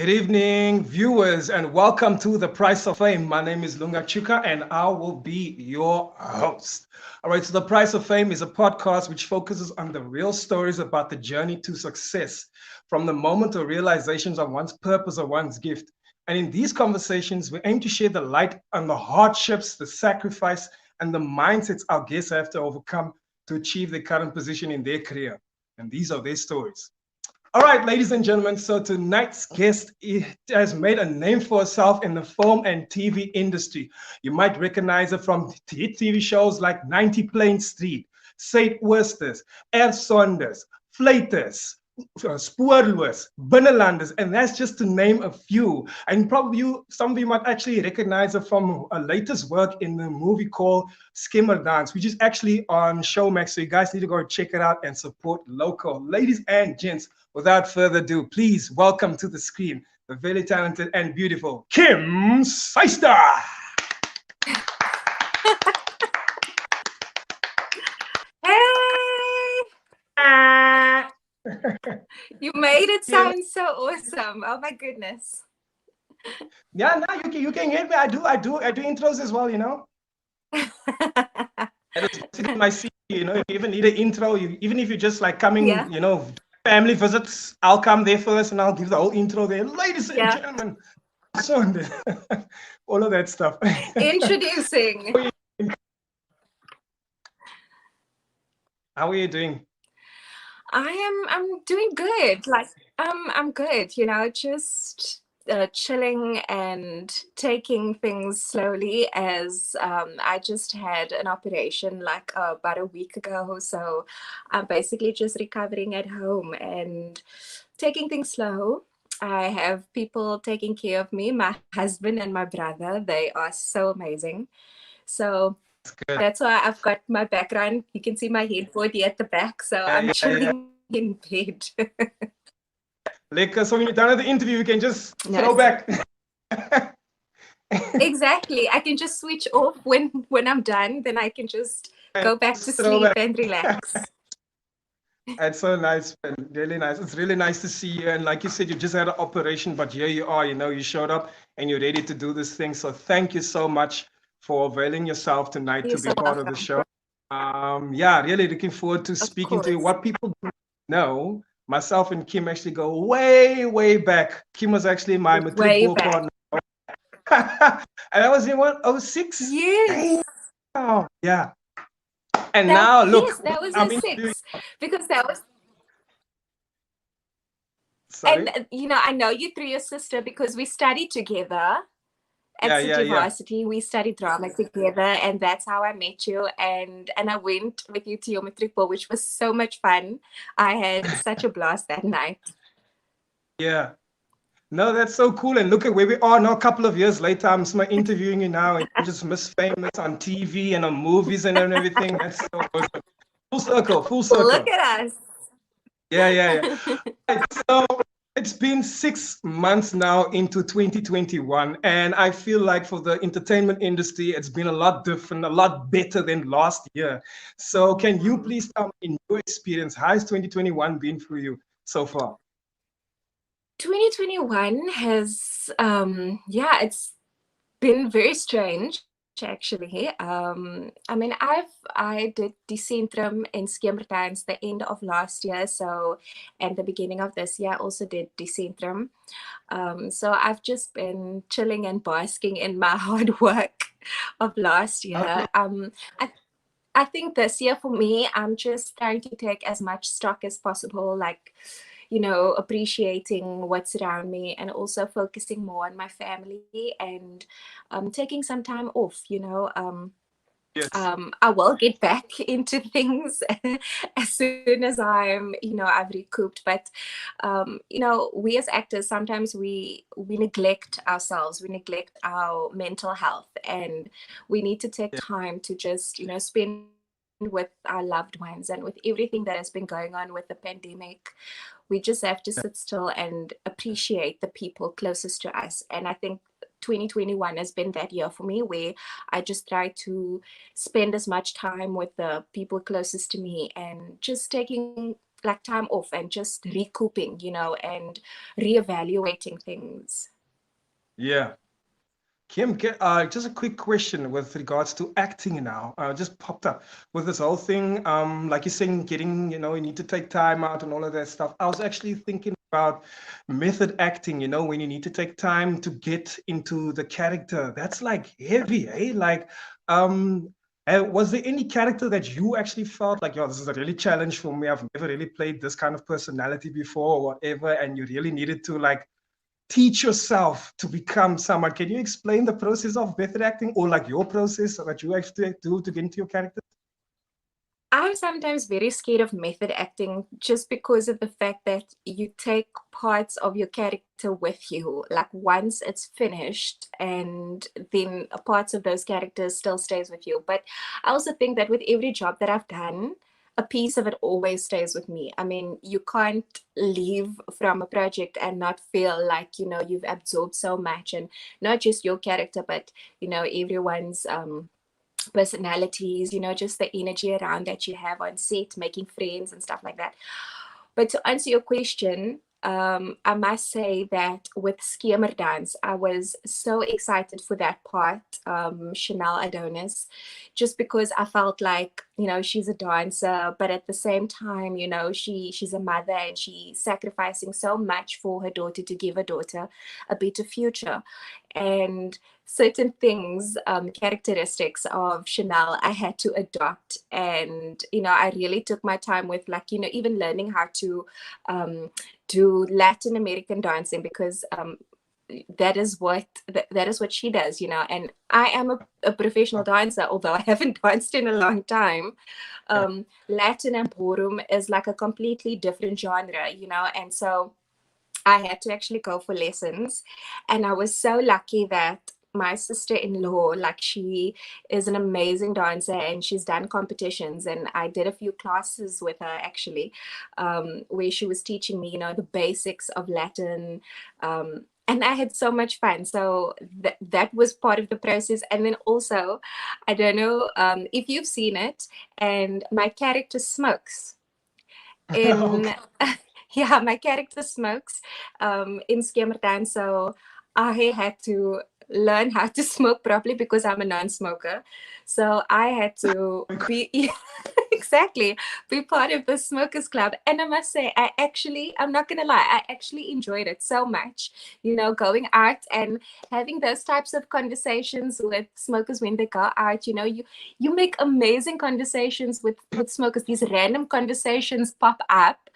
Good evening, viewers, and welcome to The Price of Fame. My name is Lunga Tshuka, and I will be your host. All right, so The Price of Fame is a podcast which focuses on the real stories about the journey to success, from the moment of realizations of one's purpose or one's gift. And in these conversations, we aim to share the light on the hardships, the sacrifice, and the mindsets our guests have to overcome to achieve their current position in their career. And these are their stories. All right, ladies and gentlemen, so tonight's guest has made a name for herself in the film and TV industry. You might recognize her from hit TV shows like 90 Plain Street, Saint Oosters, Saunders, Fluiters, Spoorloos, Binnenlanders, and that's just to name a few. And probably some of you might actually recognize her from her latest work in the movie called Skimmer Dance, which is actually on Showmax. So you guys need to go check it out and support local. Ladies and gents, without further ado, please welcome to the screen the very talented and beautiful Kim Syster. You made it sound so awesome. Oh my goodness. Yeah, no, you can get me. I do intros as well, you know. It's in my CV, you know, if you even need an intro, even if you're just like coming, you know, family visits, I'll come there first and I'll give the whole intro there. Ladies and gentlemen, so all of that stuff. Introducing. How are you doing? I'm doing good. Like I'm good, you know, just chilling and taking things slowly as I just had an operation like about a week ago. So I'm basically just recovering at home and taking things slow. I have people taking care of me, my husband and my brother. They are so amazing. So that's why I've got my background. You can see my headboard here at the back. So I'm chilling in bed. Like, so when you're done with the interview, you can just throw back. Exactly. I can just switch off when I'm done. Then I can just go back to sleep and relax. That's so nice, man. Really nice. It's really nice to see you. And like you said, you just had an operation, but here you are, you know, you showed up and you're ready to do this thing. So thank you so much for availing yourself tonight to be part of the show. Yeah, really looking forward to speaking to you. What people don't know, myself and Kim actually go way, way back. Kim was actually my matric ball partner. And I was in what, 06? Yes. Oh, yeah. And now look, yes, that was a 6 because that was. Sorry? And you know, I know you through your sister because we studied together at City Varsity. We studied drama together, and that's how I met you. And I went with you to your matric ball, which was so much fun. I had such a blast that night. Yeah. No, that's so cool. And look at where we are now. A couple of years later, I'm interviewing you now, and you're just Miss Famous on TV and on movies and everything. That's so awesome. Full circle, full circle. Look at us. Yeah. Right, so it's been 6 months now into 2021, and I feel like for the entertainment industry, it's been a lot different, a lot better than last year. So can you please tell me, in your experience, how has 2021 been for you so far? 2021 has it's been very strange actually. I mean, I did Decentrum in Skemertijns the end of last year, so and the beginning of this year I also did Decentrum. So I've just been chilling and basking in my hard work of last year. I think this year for me, I'm just trying to take as much stock as possible, like, you know, appreciating what's around me and also focusing more on my family and taking some time off, you know. I will get back into things as soon as I've recouped. But, you know, we as actors, sometimes we neglect ourselves, we neglect our mental health, and we need to take time to just, you know, spend with our loved ones. And with everything that has been going on with the pandemic, we just have to sit still and appreciate the people closest to us. And I think 2021 has been that year for me, where I just try to spend as much time with the people closest to me and just taking like time off and just recouping, and reevaluating things. Yeah. Kim, just a quick question with regards to acting now. Just popped up with this whole thing. Like you're saying, getting, you need to take time out and all of that stuff. I was actually thinking about method acting, when you need to take time to get into the character. That's like heavy, eh? Like, was there any character that you actually felt like, yo, this is a really challenge for me. I've never really played this kind of personality before or whatever, and you really needed to like teach yourself to become someone? Can you explain the process of method acting, or like your process that you actually do to get into your character? I'm sometimes very scared of method acting just because of the fact that you take parts of your character with you. Like once it's finished, and then parts of those characters still stays with you. But I also think that with every job that I've done, a piece of it always stays with me. I mean, you can't leave from a project and not feel like, you've absorbed so much, and not just your character, but, everyone's personalities, just the energy around that you have on set, making friends and stuff like that. But to answer your question, I must say that with Dance, I was so excited for that part, Chanel Adonis, just because I felt like, she's a dancer, but at the same time, she's a mother, and she's sacrificing so much for her daughter to give her daughter a better future. And certain things, characteristics of Chanel, I had to adopt. And, I really took my time with, like, even learning how to do Latin American dancing, because that is what she does, and I am a professional dancer, although I haven't danced in a long time. Latin and ballroom is like a completely different genre, and so I had to actually go for lessons. And I was so lucky that my sister-in-law, like, she is an amazing dancer, and she's done competitions, and I did a few classes with her actually, where she was teaching me, the basics of Latin, and I had so much fun. So that was part of the process. And then also, I don't know if you've seen it, and my character smokes in Okay. yeah, my character smokes in Skemertuin, so I had to learn how to smoke properly because I'm a non-smoker. So I had to be exactly be part of the smokers club. And I must say, I'm not gonna lie, I actually enjoyed it so much, going out and having those types of conversations with smokers when they go out. You make amazing conversations with smokers. These random conversations pop up.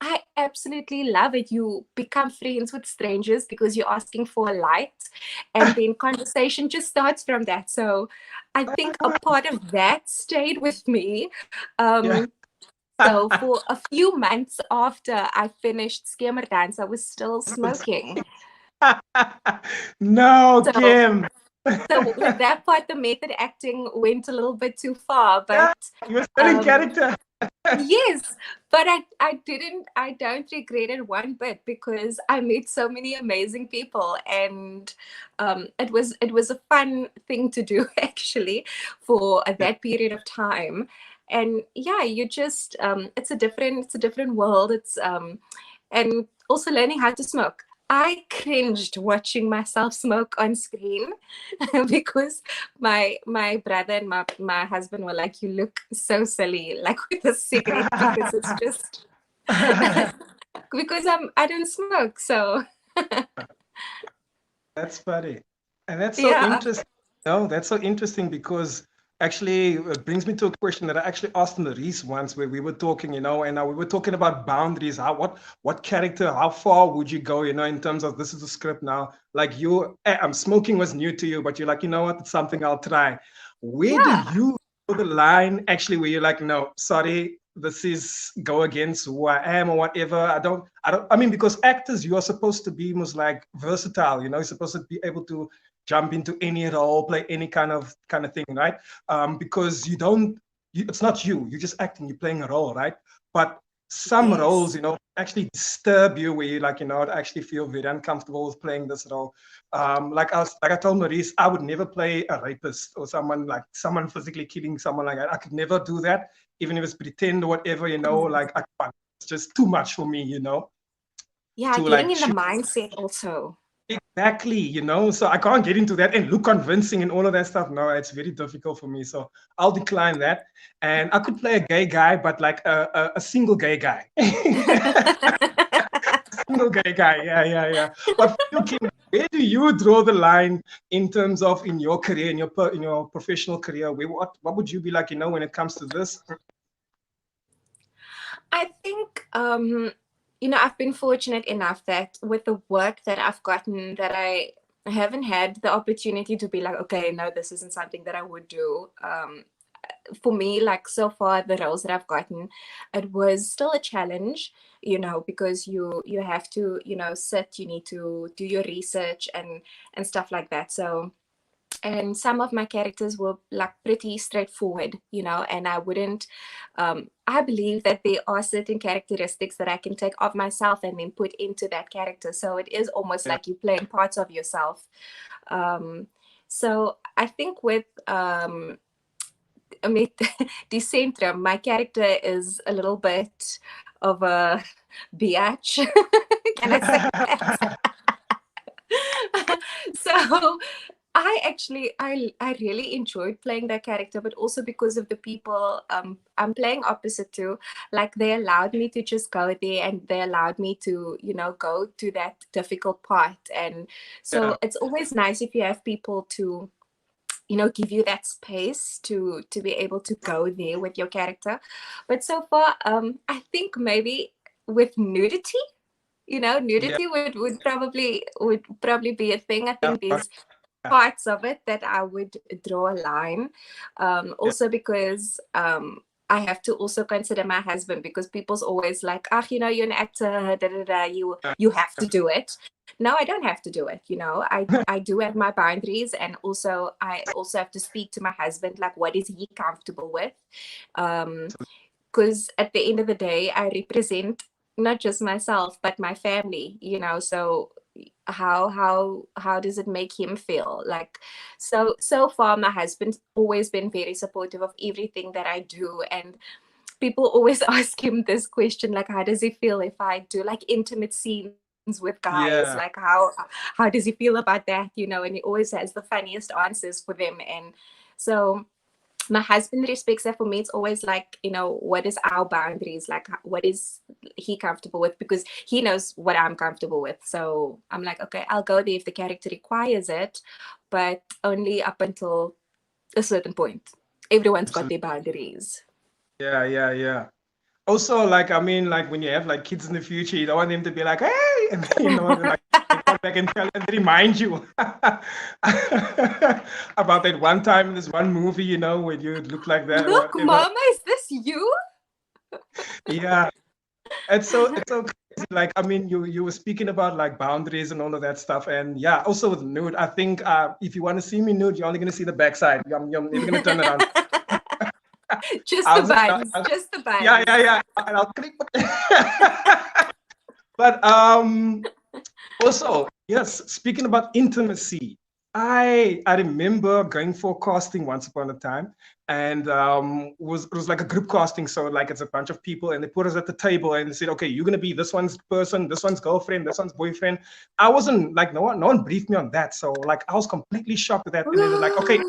I absolutely love it. You become friends with strangers because you're asking for a light, and then conversation just starts from that. So I think a part of that stayed with me. Yeah. So for a few months after I finished Dance, I was still smoking. No, So Kim. so with that part, the method acting went a little bit too far, Yeah, but you're still in character. yes, but I don't regret it one bit, because I met so many amazing people, and it was a fun thing to do actually for Yeah. that period of time. And yeah, you just it's a different world. And also learning how to smoke. I cringed watching myself smoke on screen because my brother and my husband were like, "You look so silly, like with a cigarette," because it's just because I don't smoke. So That's funny. And that's so yeah, interesting. No, that's so interesting because actually it brings me to a question that I actually asked Maurice once where we were talking, and we were talking about boundaries. What character, how far would you go, in terms of this is a script now. Like smoking was new to you, but you're like, you know what, it's something I'll try. Where do yeah, you draw the line actually where you're like, no, sorry, this is go against who I am or whatever. I mean, because actors, you are supposed to be most like versatile, you're supposed to be able to jump into any role, play any kind of thing, right? Because it's not you're just acting, you're playing a role, right? But some roles, yes, actually disturb you where you like, I actually feel very uncomfortable with playing this role. Like I told Maurice, I would never play a rapist or someone physically killing someone like that. I could never do that, even if it's pretend or whatever, like I can't. just too much for me, Yeah, to getting like in the shoot. mindset also. Exactly, so I can't get into that and look convincing and all of that stuff. No, it's very difficult for me. So I'll decline that. And I could play a gay guy, but like a single gay guy. Single gay guy. Yeah. But for you, Kim, where do you draw the line in terms of in your career, in your professional career? What would you be like, when it comes to this? I think, I've been fortunate enough that with the work that I've gotten, that I haven't had the opportunity to be like, okay, no, this isn't something that I would do. For me, like so far, the roles that I've gotten, it was still a challenge, because you have to, sit, you need to do your research and stuff like that. So, and some of my characters were like pretty straightforward, and I wouldn't I believe that there are certain characteristics that I can take of myself and then put into that character, so it is almost like you're playing parts of yourself. So I think with met Decentrum, my character is a little bit of a biatch. Can I say that? So I really enjoyed playing that character, but also because of the people I'm playing opposite to, like they allowed me to just go there and they allowed me to, go to that difficult part. And so it's always nice if you have people to, give you that space to be able to go there with your character. But so far, I think maybe with nudity, nudity would probably be a thing. I think there's parts of it that I would draw a line. Also because I have to also consider my husband, because people's always like, you're an actor, you have to do it. No, I don't have to do it. I do have my boundaries, and also I also have to speak to my husband, like what is he comfortable with? Because at the end of the day, I represent not just myself but my family, so how does it make him feel? Like, so far my husband's always been very supportive of everything that I do, and people always ask him this question, like, how does he feel if I do like intimate scenes with guys? Like, how does he feel about that? And he always has the funniest answers for them. And so my husband respects that. For me, it's always like, what is our boundaries? Like, what is he comfortable with? Because he knows what I'm comfortable with. So I'm like, okay, I'll go there if the character requires it, but only up until a certain point. Everyone's got their boundaries. Yeah. Also, like, I mean, like when you have like kids in the future, you don't want them to be like, hey, and like they come back and tell and remind you about that one time in this one movie, when you look like that. Look, Mama, is this you? Yeah. It's so crazy. Like, I mean, you were speaking about like boundaries and all of that stuff. And yeah, also with nude, I think if you want to see me nude, you're only gonna see the backside. You're never gonna turn around. Just the buns. Just the buns. Yeah. And I'll click. But also, yes, speaking about intimacy, I remember going for casting once upon a time, and it was like a group casting. So like it's a bunch of people, and they put us at the table and they said, okay, you're gonna be this one's person, this one's girlfriend, this one's boyfriend. I wasn't like, no one briefed me on that. So like I was completely shocked with that. And then they're like, okay,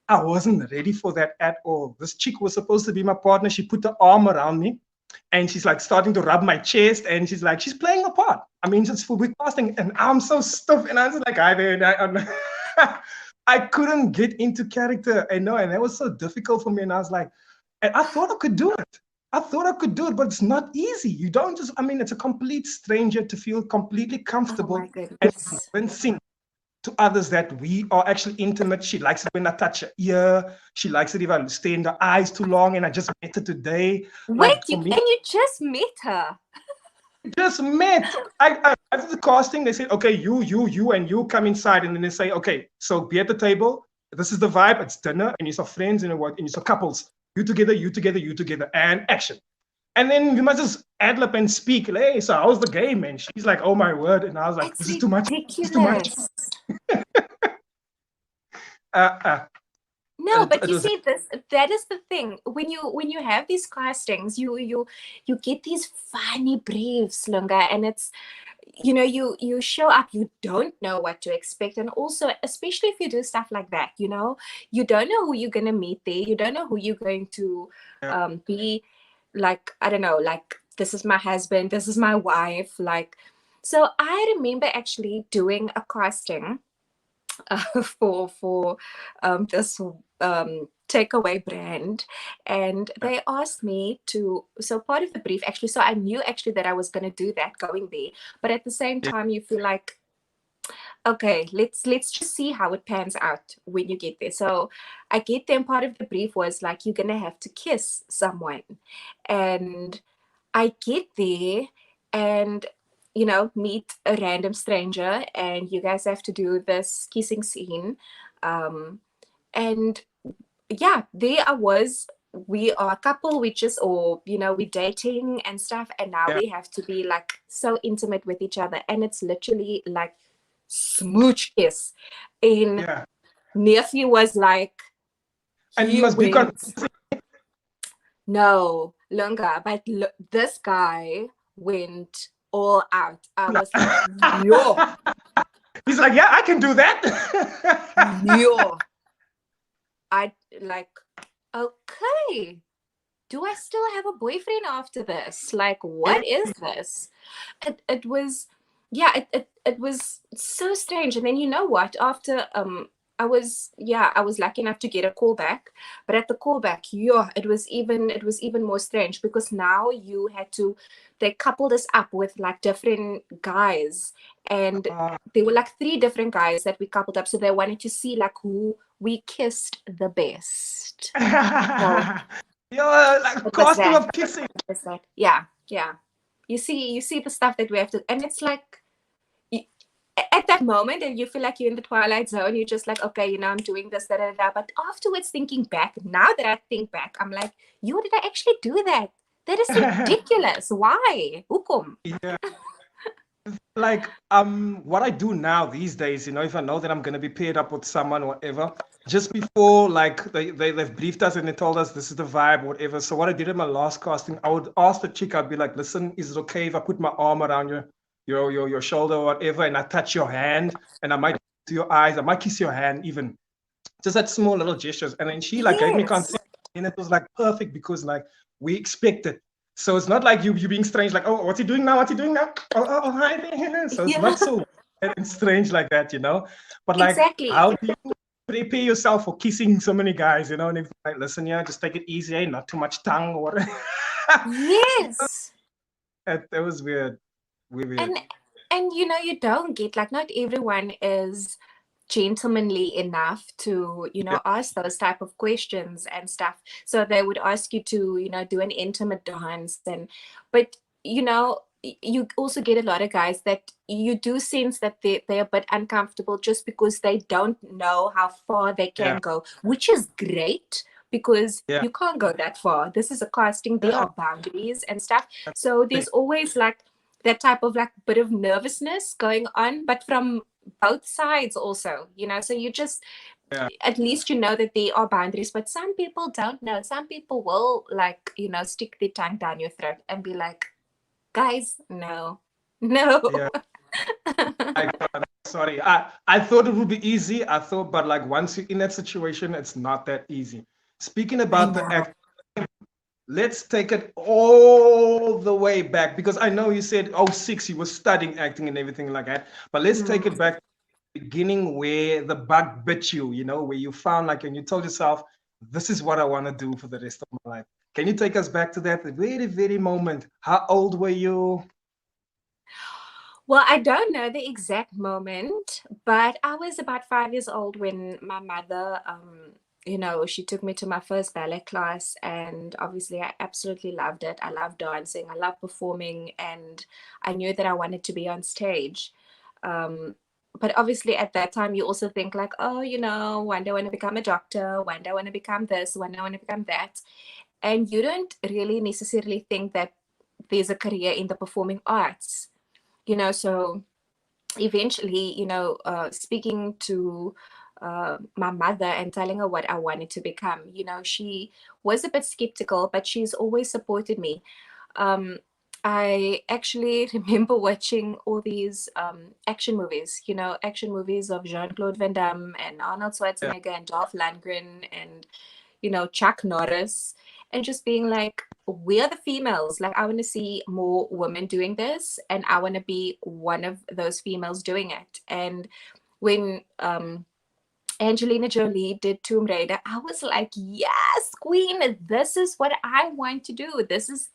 I wasn't ready for that at all. This chick was supposed to be my partner. She put the arm around me and she's like starting to rub my chest and she's like, she's playing a part. I mean, just for casting, and I'm so stiff and I was like, I couldn't get into character. I know, and that was so difficult for me. And I was like, and I thought I could do it. But it's not easy. You don't just, I mean, it's a complete stranger to feel completely comfortable and convincing to others that we are actually intimate. She likes it when I touch her ear. She likes it if I stay in the eyes too long. And I just met her today. Wait, and you just met her? Just met. After the casting, they said, okay, you, and you come inside. And then they say, okay, so be at the table. This is the vibe. It's dinner. And you're friends and you're couples. You together, and action. And then you must just ad lib and speak. Hey, so how's the game? And she's like, oh my word. And I was like, this is too much. This is too much. No, but It you was see this, that is the thing. When you have these castings, you get these funny briefs, Lunga, and it's, you show up, you don't know what to expect. And also, especially if you do stuff like that, you don't know who you're going to meet there, you don't know who you're going to be, like, I don't know, like, this is my husband, this is my wife, like. So I remember actually doing a casting for this takeaway brand, and they asked me to, so part of the brief actually, so I knew actually that I was going to do that going there, but at the same yeah, time you feel like, okay, let's just see how it pans out when you get there. So I get there, and part of the brief was like, you're gonna have to kiss someone. And I get there and meet a random stranger, and you guys have to do this kissing scene. And yeah, there I was. We are a couple, we just, or we're dating and stuff, and now yeah, we have to be like so intimate with each other, and it's literally like smooch kiss. And yeah. nephew was like, And you he must be went, no, Lunga, but this guy went all out. I was like, yo, He's like, yeah, I can do that. yo. I like, okay, do I still have a boyfriend after this? Like, Yeah. what is this? It was, yeah, it was so strange. And then you know what? After I was lucky enough to get a call back, but at the callback, yeah, it was even more strange, because now they coupled us up with like different guys, and there were like 3 different guys that we coupled up, so they wanted to see like who we kissed the best. So You're like it was costume that. of kissing. It's like, yeah, yeah. You see the stuff that we have to, and it's like, at that moment, and you feel like you're in the twilight zone, you're just like, okay, I'm doing this, da, da, da. But afterwards, thinking back, now that I think back, I'm like, did I actually do that? That is ridiculous. Why? Hukum? Yeah. Like what I do now these days, if I know that I'm gonna be paired up with someone or whatever, just before like they've briefed us and they told us this is the vibe, whatever. So what I did in my last casting, I would ask the chick, I'd be like, listen, is it okay if I put my arm around your shoulder or whatever, and I touch your hand, and I might to your eyes, I might kiss your hand even. Just that small little gestures. And then she like gave me Yes. consent, and it was like perfect, because like we expect it. So it's not like you being strange, like, oh, what's he doing now? What's he doing now? Oh, hi there. So it's Yeah. not so strange like that, But like, Exactly. how do you prepare yourself for kissing so many guys, And it's like, listen, yeah, just take it easy, not too much tongue or whatever. Yes. That was weird. Weird. And you don't get, like, not everyone is gentlemanly enough to ask those type of questions and stuff, so they would ask you to do an intimate dance. But you also get a lot of guys that you do sense that they're a bit uncomfortable, just because they don't know how far they can go, which is great, because you can't go that far. This is a casting, there are boundaries and stuff, so there's always like that type of like bit of nervousness going on, but from both sides also, so you just at least that there are boundaries. But some people don't know. Some people will like stick their tongue down your throat and be like, guys, no. Sorry, I thought it would be easy. But like once you're in that situation, it's not that easy. Speaking about the act, let's take it all the way back, because I know you said 06 you were studying acting and everything like that, but let's take it back to the beginning, where the bug bit you, where you found like, and you told yourself, this is what I want to do for the rest of my life. Can you take us back to that very, very moment? How old were you? Well, I don't know the exact moment, but I was about 5 years old when my mother, she took me to my first ballet class, and obviously I absolutely loved it. I love dancing, I love performing, and I knew that I wanted to be on stage. But obviously at that time you also think like, oh, one day I want to become a doctor, one day I want to become this, one day I want to become that. And you don't really necessarily think that there's a career in the performing arts. So eventually, speaking to my mother and telling her what I wanted to become. You know, she was a bit skeptical, but she's always supported me. Um, I actually remember watching all these action movies, you know, action movies of Jean-Claude Van Damme and Arnold Yeah. Schwarzenegger and Dolph Lundgren and, you know, Chuck Norris, and just being like, we're the females. Like, I want to see more women doing this, and I want to be one of those females doing it. And when Angelina Jolie did Tomb Raider, I was like, yes, queen, this is what I want to do. This is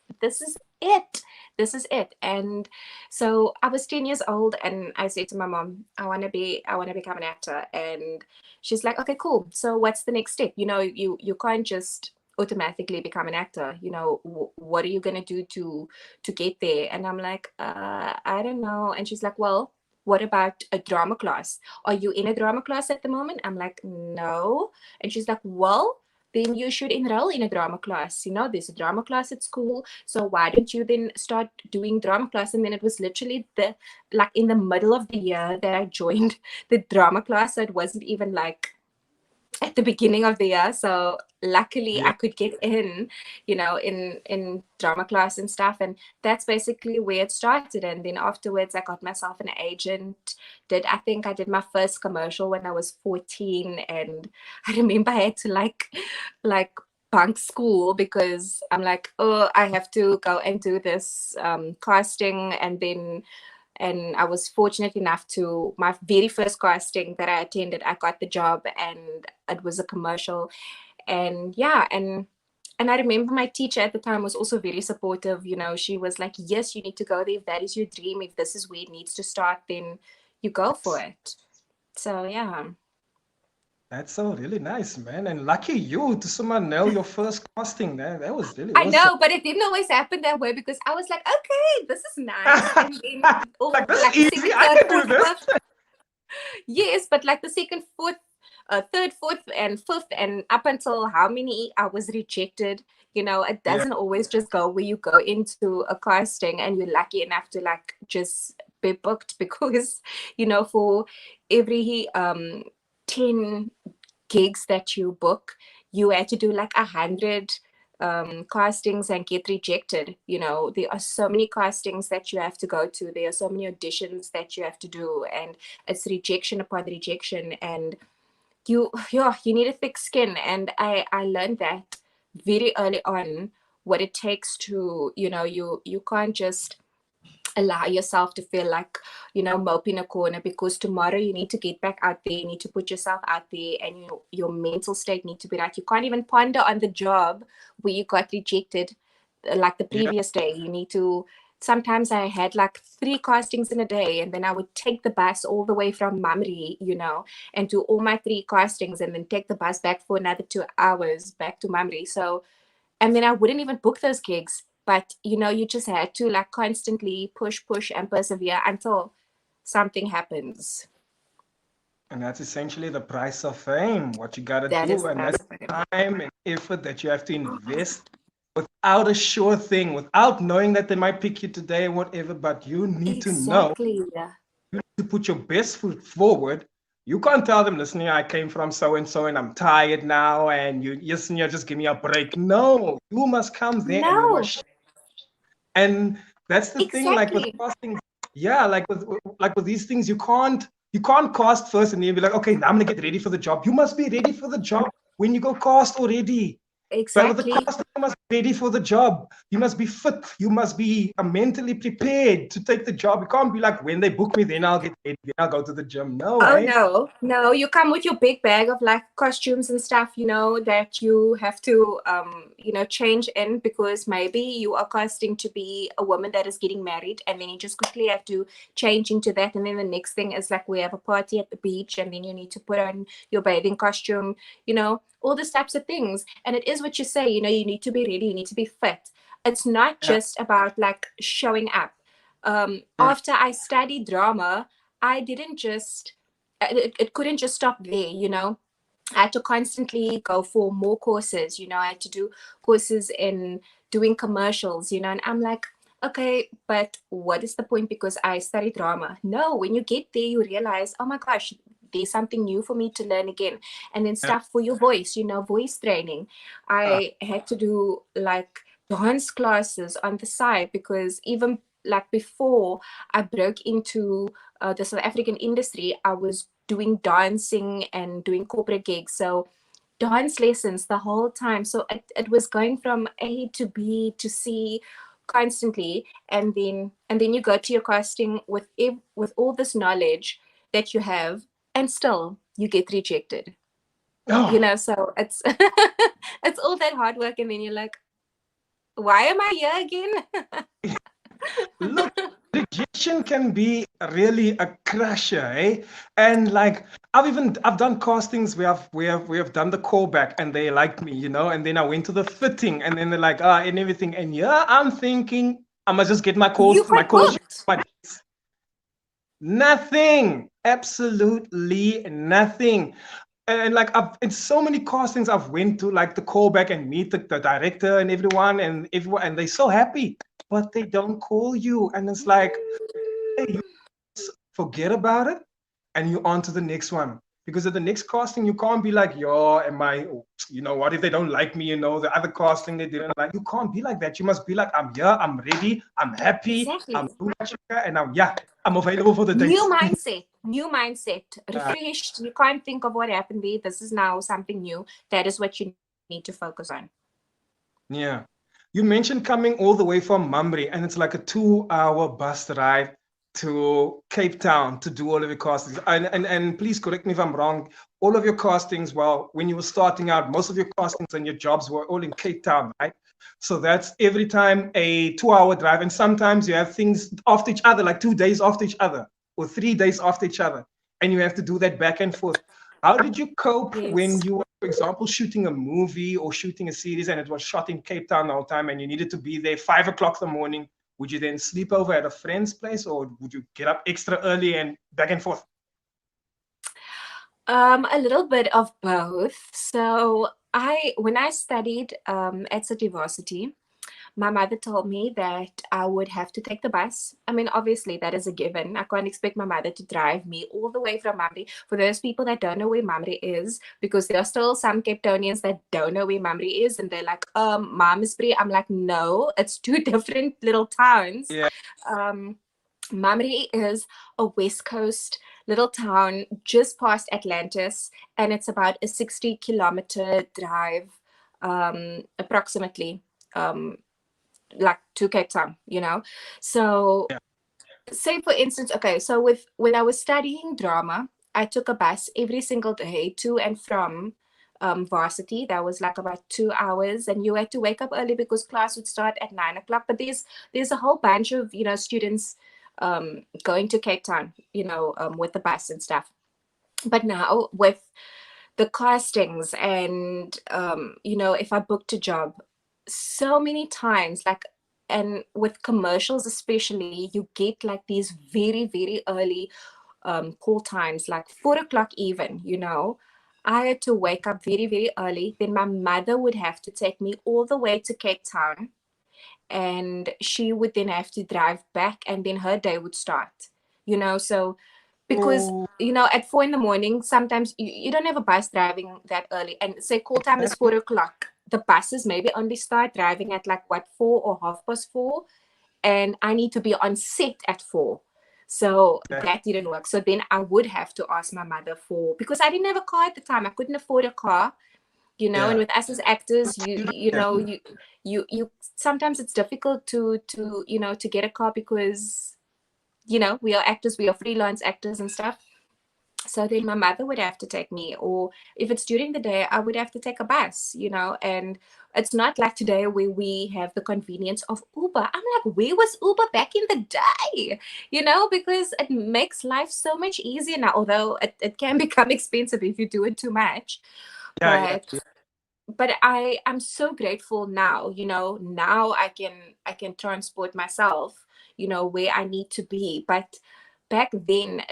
it. This is it. And so I was 10 years old and I said to my mom, I want to become an actor. And she's like, okay, cool. So what's the next step? You know, you can't just automatically become an actor. You know, what are you going to do to get there? And I'm like, I don't know. And she's like, well, what about a drama class? Are you in a drama class at the moment? I'm like, no. And she's like, well, then you should enroll in a drama class. You know, there's a drama class at school. So why don't you then start doing drama class? And then it was literally like in the middle of the year that I joined the drama class. So it wasn't even like at the beginning of the year. So luckily Yeah. I could get in, you know, in drama class and stuff. And that's basically where it started. And then afterwards I got myself an agent. I think I did my first commercial when I was 14. And I remember I had to like bunk school because I'm like, oh, I have to go and do this casting. And I was fortunate enough to, my very first casting that I attended, I got the job, and it was a commercial. And yeah, and I remember my teacher at the time was also very supportive. You know, she was like, yes, you need to go there. If that is your dream, if this is where it needs to start, then you go for it. So yeah. That's so really nice, man. And lucky you to someone nail your first casting. That was really I awesome. know, but it didn't always happen that way because I was like, okay, this is nice. And then Like, all this like is the easy. second, I third, can do fourth, this. fifth, yes, but like the second, fourth, third, fourth, and fifth, and up until how many I was rejected. You know, it Yeah. doesn't always just go where you go into a casting and you're lucky enough to like just be booked because, you know, for every 10 gigs that you book, you had to do like 100 castings and get rejected. You know, there are so many castings that you have to go to. There are so many auditions that you have to do, and it's rejection upon rejection. And you need a thick skin. And I learned that very early on, what it takes to, you know, you can't just allow yourself to feel like, you know, mope in a corner, because tomorrow you need to get back out there, you need to put yourself out there, and your mental state need to be right. You can't even ponder on the job where you got rejected like the Yeah. previous day. You need to, sometimes I had like 3 castings in a day, and then I would take the bus all the way from Mamre, you know, and do all my 3 castings, and then take the bus back for another 2 hours back to Mamre. So, and then I wouldn't even book those gigs. But you know, you just had to like constantly push and persevere until something happens. And that's essentially the price of fame, what you got to That is do. the And price that's of it. time and effort that you have to invest without a sure thing, without knowing that they might pick you today or whatever. But you need to know Exactly. Yeah. to put your best foot forward. You can't tell them, listen, I came from so and I'm tired now, and just give me a break. No, you must come there and you No, must. And that's the thing, like with exactly. casting, yeah, like with these things, you can't cast first and then be like, okay, now I'm gonna get ready for the job. You must be ready for the job when you go cast already. But with the Exactly. casting, you must be ready for the job. You must be fit. You must be mentally prepared to take the job. You can't be like, when they book me, then I'll get ready, then I'll go to the gym. No, Oh eh? no, no, you come with your big bag of like costumes and stuff, you know, that you have to you know, change in, because maybe you are casting to be a woman that is getting married, and then you just quickly have to change into that. And then the next thing is like, we have a party at the beach, and then you need to put on your bathing costume, you know, all these types of things. And it is what you say, you know, you need to be ready, you need to be fit. It's not Yeah, just about like showing up. yeah, After I studied drama, I didn't just, it couldn't just stop there, you know. I had to constantly go for more courses, you know. I had to do courses in doing commercials, you know. And I'm like, okay, but what is the point? Because I studied drama. No, when you get there, you realize, oh my gosh, there's something new for me to learn again. And then stuff for your voice, voice training. I had to do like dance classes on the side, because even like before I broke into the South African industry, I was doing dancing and doing corporate gigs. So dance lessons the whole time. So it was going from A to B to C constantly, and then you go to your casting with all this knowledge that you have, and still you get rejected. Oh, So it's it's all that hard work, and then you're like, why am I here again? look, rejection can be really a crusher, eh? And like I've done castings where we have done the callback and they liked me, and then I went to the fitting and then they're like, and everything. And yeah, I'm thinking I must just get my You calls, my got calls, booked. my nothing, absolutely nothing. And like in so many castings I've went to, like the callback and meet the director and everyone, and they're so happy, but they don't call you. And it's like, hey, you forget about it and you on to the next one. Because at the next casting, you can't be like, yo, what if they don't like me? The other casting they didn't like. You can't be like that. You must be like, I'm here, I'm ready, I'm happy, Exactly. I'm Lunga Tshuka, and I'm available for the New dates. mindset, refreshed. You can't think of what happened there. This is now something new. That is what you need to focus on. Yeah. You mentioned coming all the way from Mamre, and it's like a 2-hour bus ride to Cape Town to do all of your castings. And please correct me if I'm wrong. All of your castings, well, when you were starting out, most of your castings and your jobs were all in Cape Town, right? So that's every time a 2-hour drive. And sometimes you have things after each other, like 2 days after each other or 3 days after each other. And you have to do that back and forth. How did you cope when Yes. you were, for example, shooting a movie or shooting a series and it was shot in Cape Town all the time and you needed to be there 5 o'clock in the morning? Would you then sleep over at a friend's place or would you get up extra early and back and forth? A little bit of both. So when I studied at City Varsity, my mother told me that I would have to take the bus. I mean, obviously, that is a given. I can't expect my mother to drive me all the way from Mamre. For those people that don't know where Mamre is, because there are still some Cape Townians that don't know where Mamre is, and they're like, Malmesbury. I'm like, no, it's two different little towns. Yeah. Mamre is a West Coast little town just past Atlantis, and it's about a 60-kilometer drive, approximately. Like to Cape Town, So Yeah. say for instance, okay, so when I was studying drama, I took a bus every single day to and from varsity. That was like about 2 hours, and you had to wake up early because class would start at 9 o'clock. But there's a whole bunch of students going to Cape Town, with the bus and stuff. But now with the castings and if I booked a job, so many times, like, and with commercials especially, you get like these very very early call times, like 4 o'clock even. I had to wake up very very early. Then my mother would have to take me all the way to Cape Town, and she would then have to drive back, and then her day would start. So because Oh, at 4 in the morning, sometimes you don't have a bus driving that early, and say call time is 4 o'clock, the buses maybe only start driving at like what, 4 or 4:30, and I need to be on set at 4. So that didn't work. So then I would have to ask my mother because I didn't have a car at the time. I couldn't afford a car. And yeah. with us as actors, you sometimes it's difficult to get a car, because we are actors, we are freelance actors and stuff. So then my mother would have to take me, or if it's during the day, I would have to take a bus, and it's not like today where we have the convenience of Uber. I'm like, where was Uber back in the day? Because it makes life so much easier now, although it can become expensive if you do it too much. Yeah, yeah, But I'm so grateful now. Now I can transport myself where I need to be. But back then,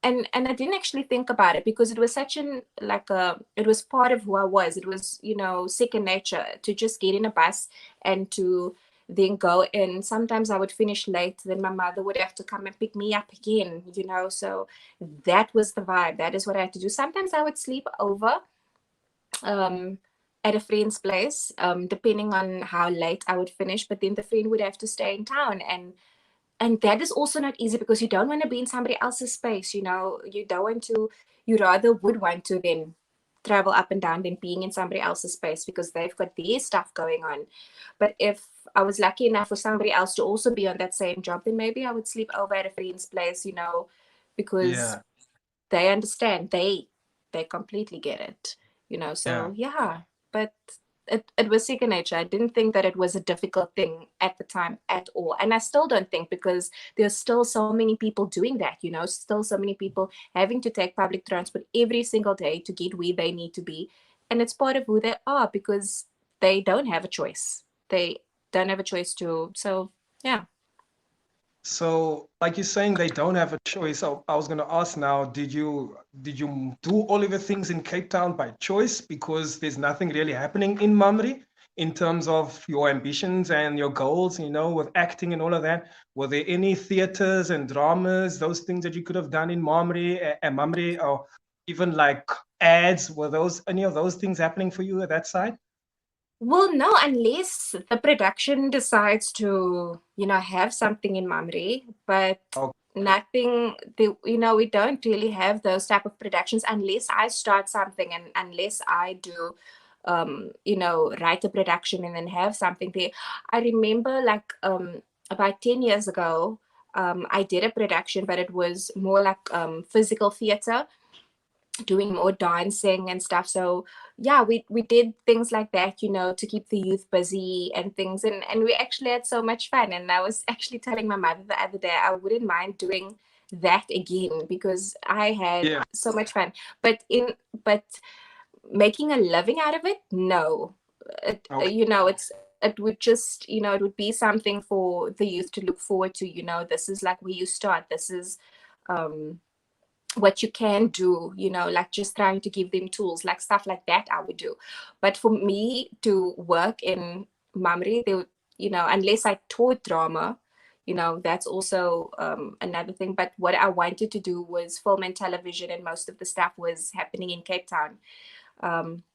and I didn't actually think about it, because it was such it was part of who I was. It was second nature to just get in a bus and to then go in. Sometimes I would finish late, then my mother would have to come and pick me up again, you know. So that was the vibe. That is what I had to do. Sometimes I would sleep over um, at a friend's place, depending on how late I would finish. But then the friend would have to stay in town, and that is also not easy because you don't want to be in somebody else's space. You know, you don't want to. You rather would want to then travel up and down than being in somebody else's space because they've got their stuff going on. But if I was lucky enough for somebody else to also be on that same job, then maybe I would sleep over at a friend's place. You know, because Yeah. they understand, they completely get it, you know. Yeah. So yeah, but it was second nature. I didn't think that it was a difficult thing at the time at all, and I still don't think, because there's still so many people doing that, you know, still so many people having to take public transport every single day to get where they need to be, and it's part of who they are because they don't have a choice. They don't have a choice to. So yeah. So, like you're saying, they don't have a choice. I was going to ask now, did you do all of the things in Cape Town by choice because there's nothing really happening in Mamre in terms of your ambitions and your goals, you know, with acting and all of that? Were there any theaters and dramas, those things that you could have done in Mamre, or even like ads? Were those any of those things happening for you at that side? Well, no, unless the production decides to, you know, have something in Mamre, but Oh, nothing, you know, we don't really have those type of productions unless I start something and unless I do, you know, write a production and then have something there. I remember like about 10 years ago, I did a production, but it was more like physical theater, doing more dancing and stuff. So yeah, we did things like that, you know, to keep the youth busy and things, and we actually had so much fun. And I was actually telling my mother the other day I wouldn't mind doing that again because I had yeah. so much fun. But in but making a living out of it, no. Okay. You know, it would just, you know, it would be something for the youth to look forward to. You know, this is like where you start. This is um what you can do, you know, like just trying to give them tools, like stuff like that I would do. But for me to work in Mamre, they would, you know, unless I taught drama, you know, that's also another thing. But what I wanted to do was film and television, and most of the stuff was happening in Cape Town.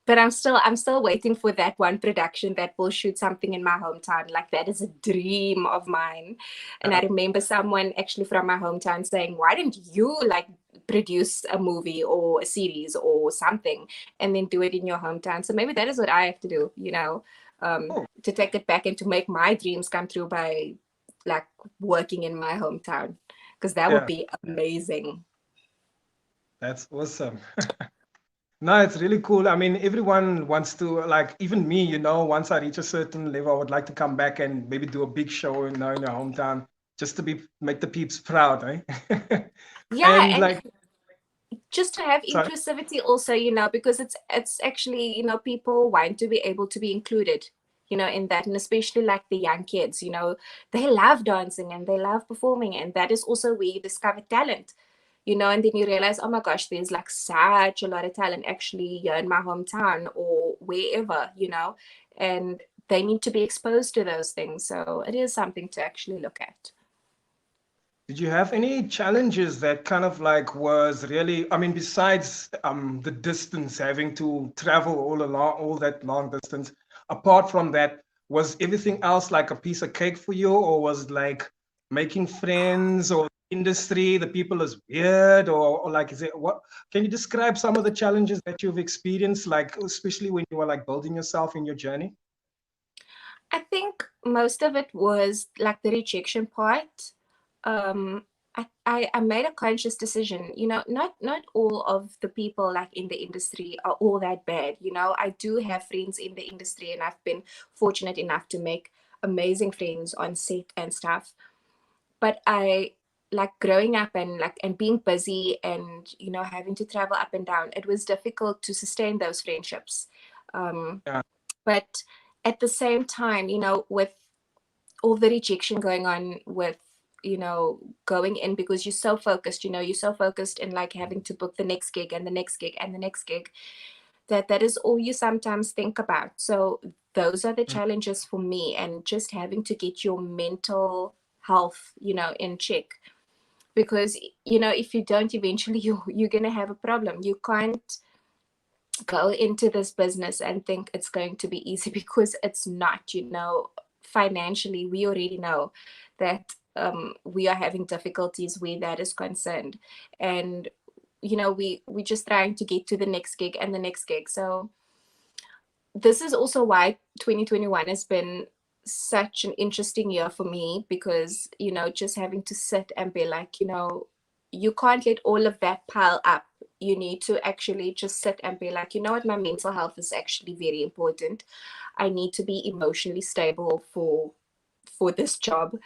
But I'm still waiting for that one production that will shoot something in my hometown. Like that is a dream of mine. And I Yeah. remember someone actually from my hometown saying, "Why don't you like produce a movie or a series or something and then do it in your hometown?" So maybe that is what I have to do, you know, Oh, to take it back and to make my dreams come true by like working in my hometown, because that would yeah. be amazing. That's awesome. No, it's really cool. I mean, everyone wants to, like, even me, you know, once I reach a certain level, I would like to come back and maybe do a big show, you know, in our hometown, just to be make the peeps proud, eh? Yeah, And and like, just to have sorry. inclusivity also, you know, because it's actually, you know, people want to be able to be included, you know, in that. And especially like the young kids, you know, they love dancing and they love performing, and that is also where you discover talent, you know. And then you realize, oh my gosh, there's like such a lot of talent actually here in my hometown or wherever, you know, and they need to be exposed to those things. So it is something to actually look at. Did you have any challenges that kind of like was really, I mean, besides the distance, having to travel all along, all that long distance, apart from that, was everything else like a piece of cake for you, or was it like making friends or industry, the people is weird, or like, is it what? Can you describe some of the challenges that you've experienced, like especially when you were like building yourself in your journey? I think most of it was like the rejection part. Um, I made a conscious decision, you know, not all of the people like in the industry are all that bad. You know, I do have friends in the industry, and I've been fortunate enough to make amazing friends on set and stuff. But I like growing up and like and being busy and, you know, having to travel up and down, it was difficult to sustain those friendships. Um, Yeah, but at the same time, you know, with all the rejection going on with, you know, going in because you're so focused, you know, you're so focused in like having to book the next gig and the next gig and the next gig, that is all you sometimes think about. So those are the challenges for me, and just having to get your mental health, in check. Because, if you don't, eventually you're going to have a problem. You can't go into this business and think it's going to be easy, because it's not. Financially, we already know that we are having difficulties where that is concerned. And we're just trying to get to the next gig and the next gig. So this is also why 2021 has been such an interesting year for me, because just having to sit and be like, you can't let all of that pile up. You need to actually just sit and be like, what, my mental health is actually very important. I need to be emotionally stable for this job.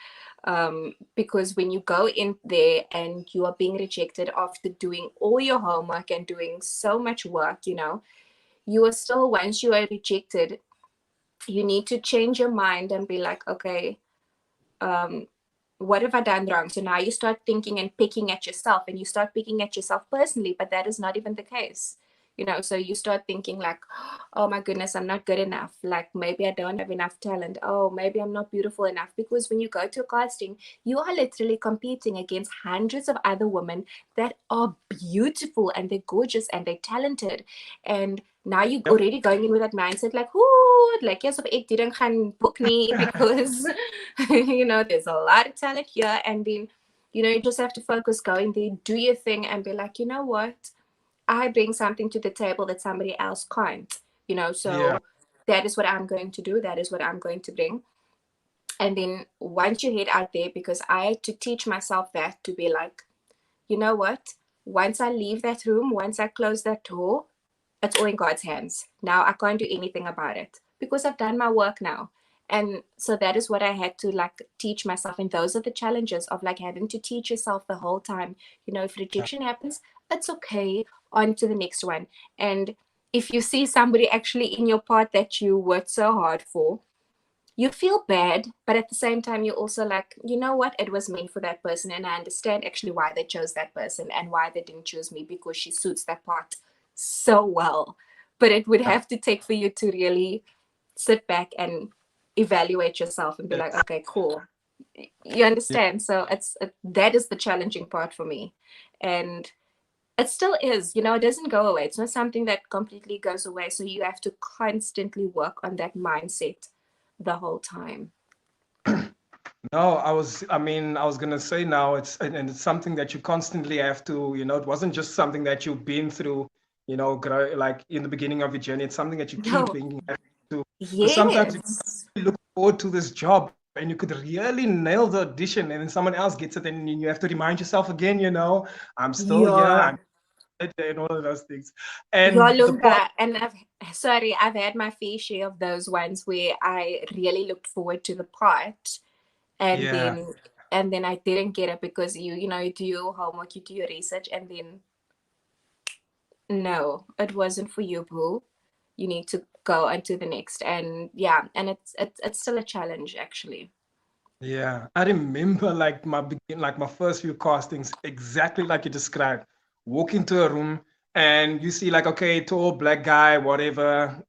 Because when you go in there and you are being rejected after doing all your homework and doing so much work, you are still, once you are rejected, you need to change your mind and be like, okay, what have I done wrong? So now you start thinking and picking at yourself, and you start picking at yourself personally, but that is not even the case. So you start thinking like, oh my goodness, I'm not good enough. Like, maybe I don't have enough talent. Oh, maybe I'm not beautiful enough. Because when you go to a casting, you are literally competing against hundreds of other women that are beautiful, and they're gorgeous, and they're talented. And now you're already going in with that mindset like, ooh, like, yes, of ek didn't gaan book me, because there's a lot of talent here. And then you just have to focus, go in there, do your thing, and be like, you know what, I bring something to the table that somebody else can't. So that is what I'm going to do, that is what I'm going to bring. And then once you head out there, because I had to teach myself that, to be like, you know what, once I leave that room, once I close that door, it's all in God's hands. Now I can't do anything about it, because I've done my work now. And so that is what I had to like teach myself. And those are the challenges of like having to teach yourself the whole time. If rejection happens, it's okay, on to the next one. And if you see somebody actually in your part that you worked so hard for, you feel bad, but at the same time, you're also like, you know what, it was meant for that person. And I understand actually why they chose that person and why they didn't choose me, because she suits that part so well. But it would have to take for you to really sit back and evaluate yourself and be like, okay, cool. You understand? So that is the challenging part for me. And it still is, it doesn't go away. It's not something that completely goes away. So you have to constantly work on that mindset the whole time. No, I was gonna say now and it's something that you constantly have to, it wasn't just something that you've been through, like in the beginning of your journey. It's something that you keep No. thinking to. Because sometimes Yes. you look forward to this job and you could really nail the audition, and then someone else gets it, and you have to remind yourself again, I'm still here, Yeah. I'm and all of those things. Yeah, And the part, Lunga. And I've had my fair share of those ones where I really looked forward to the part, and yeah, then I didn't get it, because you do your homework, you do your research, and then no, it wasn't for you, boo. You need to go on to the next. And yeah, and it's still a challenge, actually. yeah. I remember like my first few castings, exactly like you described. Walk into a room and you see like, okay, tall black guy, whatever,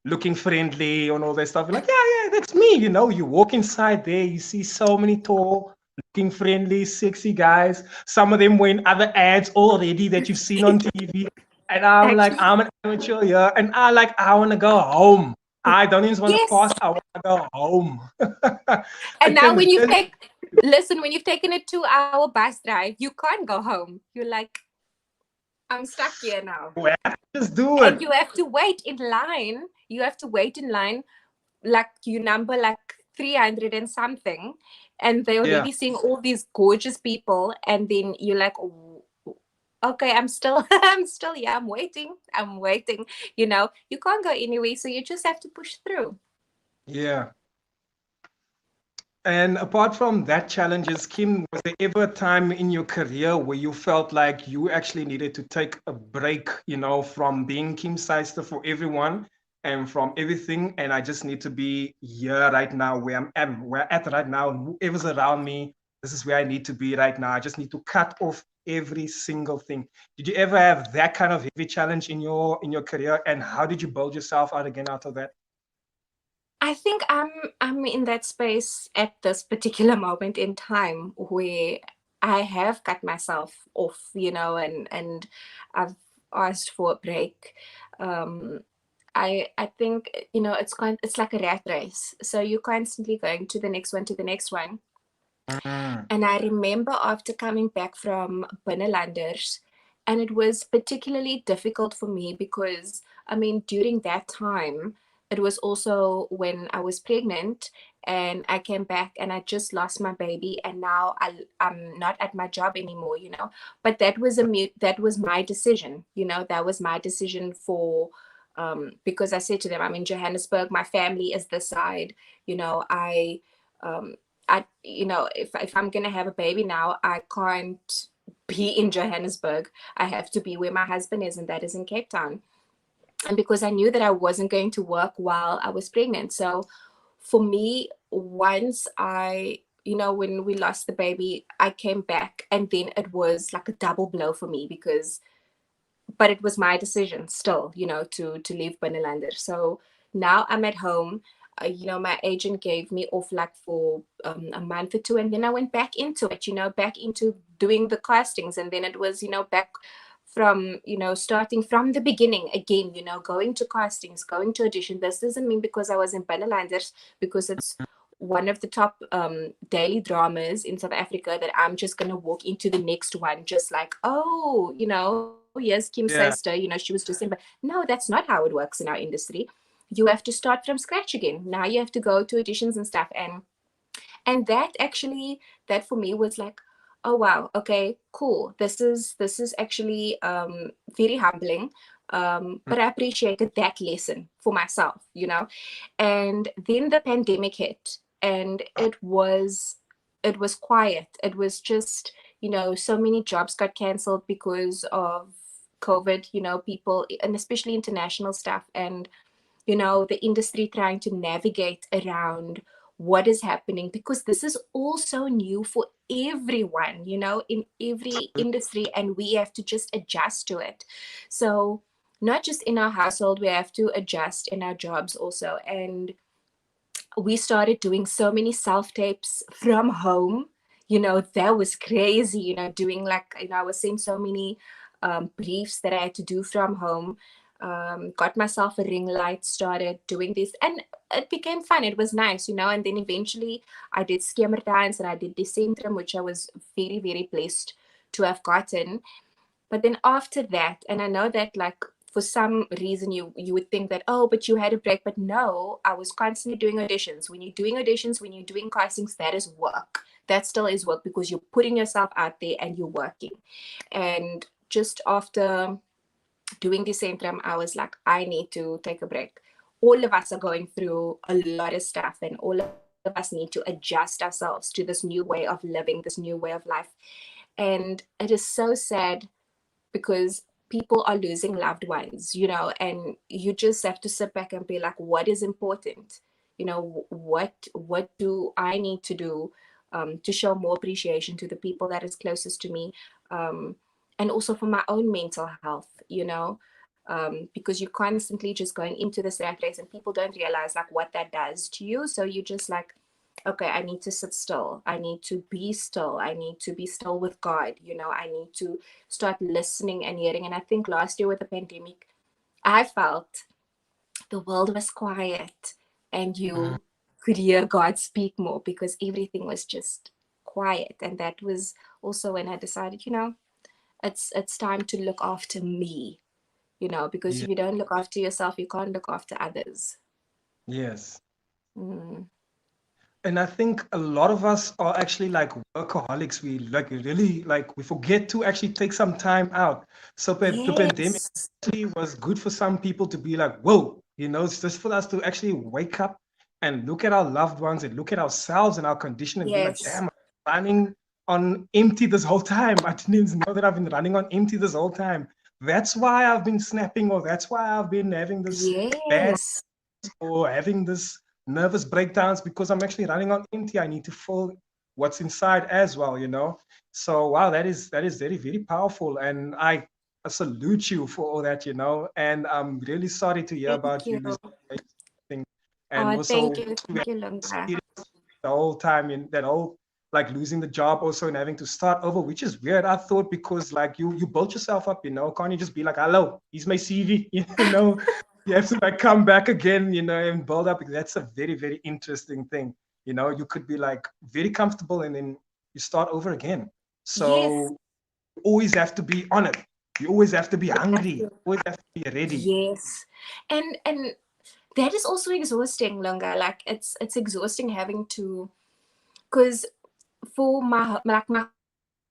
looking friendly and all that stuff. You're like, yeah, that's me. You walk inside there, you see so many tall, looking friendly, sexy guys. Some of them were in other ads already that you've seen on TV. And I'm like, Actually, I'm an amateur here, and I want to go home. I don't even want to yes. cast. I want to go home. I And now can when really, when you've taken a 2-hour bus drive, you can't go home. You're like, I'm stuck here now. well, just do And it. you have to wait in line. You have to wait in line, like you number like 300 and something. And they're Yeah, already seeing all these gorgeous people. And then you're like, okay, I'm still, I'm still, yeah, I'm waiting. I'm waiting. You can't go anywhere. So you just have to push through. yeah. And apart from that challenges, Kim, was there ever a time in your career where you felt like you actually needed to take a break, from being Kim Syster for everyone and from everything, and I just need to be here right now where where I'm at right now, and whoever's around me, this is where I need to be right now. I just need to cut off every single thing. Did you ever have that kind of heavy challenge in your career, and how did you build yourself out again out of that? I think I'm in that space at this particular moment in time where I have cut myself off, and I've asked for a break. Um, I think it's like a rat race. So you're constantly going to the next one, to the next one. Mm. And I remember after coming back from Binnenlanders, and it was particularly difficult for me because, I mean, during that time, it was also when I was pregnant and I came back and I just lost my baby, and now I'm not at my job anymore. But that was my decision, that was my decision because I said to them, I'm in Johannesburg, my family is this side, I um, if I'm gonna have a baby now, I can't be in Johannesburg. I have to be where my husband is, and that is in Cape Town. And because I knew that I wasn't going to work while I was pregnant. So for me, once when we lost the baby, I came back, and then it was like a double blow for me but it was my decision still, to leave Binnenlander. So now I'm at home. My agent gave me off like for a month or two, and then I went back into it, back into doing the castings, and then it was, back from, starting from the beginning again, going to castings, going to audition. This doesn't mean because I was in Binnenlanders, because it's one of the top daily dramas in South Africa, that I'm just going to walk into the next one just like, oh, yes, Kim Syster, Yeah. she was just in. But no, that's not how it works in our industry. You have to start from scratch again. Now you have to go to auditions and stuff. And that for me was like, oh wow, okay, cool. This is actually very humbling. But I appreciated that lesson for myself. And then the pandemic hit, and it was quiet. It was just, so many jobs got canceled because of COVID, people, and especially international stuff, and the industry trying to navigate around what is happening, because this is also new for everyone, in every industry, and we have to just adjust to it. So not just in our household, we have to adjust in our jobs also. And we started doing so many self tapes from home. That was crazy, doing like, I was sent so many briefs that I had to do from home. Got myself a ring light, started doing this, and it became fun. It was nice, and then eventually I did Skemertines and I did Decentrum, which I was very, very blessed to have gotten. But then after that, and I know that like for some reason you would think that, oh, but you had a break. But no, I was constantly doing auditions. When you're doing auditions, when you're doing castings, that is work. That still is work, because you're putting yourself out there and you're working. And just after doing the same time, I was like, I need to take a break. All of us are going through a lot of stuff, and all of us need to adjust ourselves to this new way of living, this new way of life. And it is so sad, because people are losing loved ones, and you just have to sit back and be like, what is important? What do I need to do to show more appreciation to the people that is closest to me, and also for my own mental health, because you're constantly just going into this rat race, and people don't realize like what that does to you. So you just like, okay, I need to sit still. I need to be still. I need to be still with God. I need to start listening and hearing. And I think last year with the pandemic, I felt the world was quiet, and Mm. you could hear God speak more, because everything was just quiet. And that was also when I decided, it's time to look after me, because Yeah. if you don't look after yourself, you can't look after others. Yes. Mm. And I think a lot of us are actually like workaholics. We like really like we forget to actually take some time out. So the pandemic Yes. actually was good for some people to be like, whoa, it's just for us to actually wake up and look at our loved ones and look at ourselves and our condition and be like, Yes. damn, I'm running on empty this whole time. I didn't even know that I've been running on empty this whole time. That's why I've been snapping, or that's why I've been having this bad Yes. or having this nervous breakdowns, because I'm actually running on empty. I need to fill what's inside as well. So wow, that is very, very powerful. And I salute you for all that. And I'm really sorry to hear Thank about you you. losing things. and also thank you, Lunga. the whole time in that whole like losing the job also and having to start over, which is weird. I thought because like you built yourself up, can't you just be like, hello, here's my CV, you have to like come back again, and build up. That's a very, very interesting thing. You could be like very comfortable and then you start over again. Yes, So you always have to be on it. You always have to be you have hungry. You to. always have to be ready. Yes, and that is also exhausting, Lunga. Like it's exhausting having to, because for my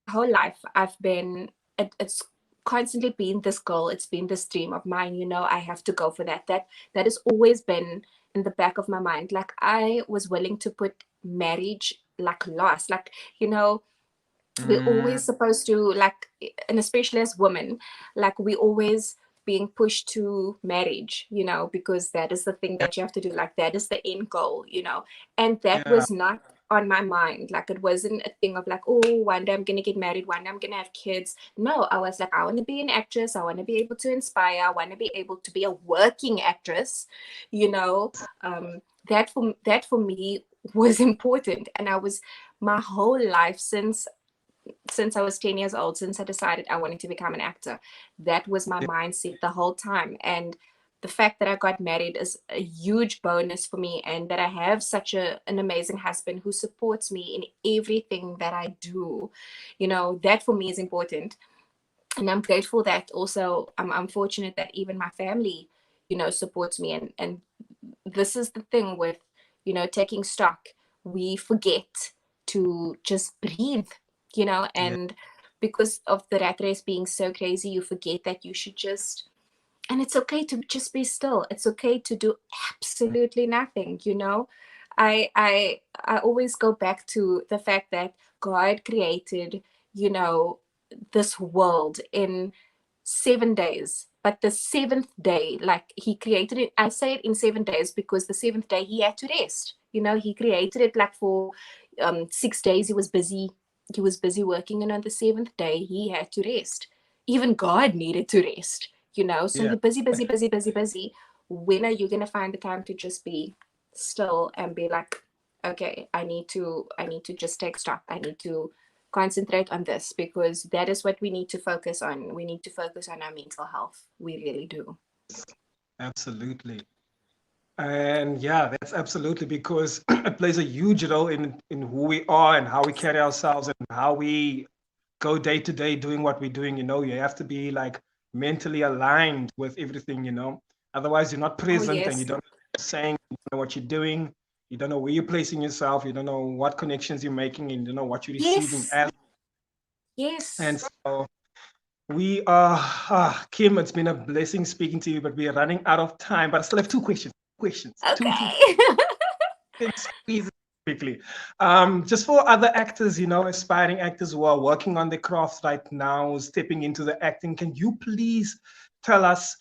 whole life I've been it's constantly been this goal, it's been this dream of mine, I have to go for that has always been in the back of my mind. Like I was willing to put marriage like last, like we're Mm, always supposed to, like, and especially as women, like we always being pushed to marriage, because that is the thing yeah, that you have to do, like that is the end goal, and that yeah, was not on my mind. Like it wasn't a thing of like, oh, one day I'm gonna get married, one day I'm gonna have kids. No, I was like, I want to be an actress, I want to be able to inspire, I want to be able to be a working actress, you know that for me was important. And I was, my whole life, since I was 10 years old, since I decided I wanted to become an actor, that was my yeah, mindset the whole time. And the fact that I got married is a huge bonus for me, and that I have such an amazing husband who supports me in everything that I do. That for me is important. And I'm grateful that also I'm fortunate that even my family, supports me. And this is the thing with, taking stock. We forget to just breathe, yeah, and because of the rat race being so crazy, you forget that you should just, and it's okay to just be still. It's okay to do absolutely nothing, I always go back to the fact that God created, you know, this world in 7 days. But the seventh day, like he created it, I say it in 7 days because the seventh day he had to rest. He created it like for 6 days. He was busy working, and on the seventh day he had to rest. Even God needed to rest. So yeah. you're busy, busy, busy, busy, busy. When are you gonna find the time to just be still and be like, okay, I need to just take stock. I need to concentrate on this, because that is what we need to focus on. We need to focus on our mental health. We really do. Absolutely. And yeah, that's absolutely because it plays a huge role in who we are and how we carry ourselves and how we go day to day doing what we're doing. You have to be like mentally aligned with everything. Otherwise, you're not Oh, present and you yes. don't know what you're saying, you don't know what you're doing, you don't know where you're placing yourself, you don't know what connections you're making, and you don't know what you're receiving Yes. as. And Yes. so we are, Kim, it's been a blessing speaking to you, but we are running out of time. But I still have two questions. Questions. Two Okay. things squeeze it quickly. Just for other actors, aspiring actors who are working on their craft right now, stepping into the acting, can you please tell us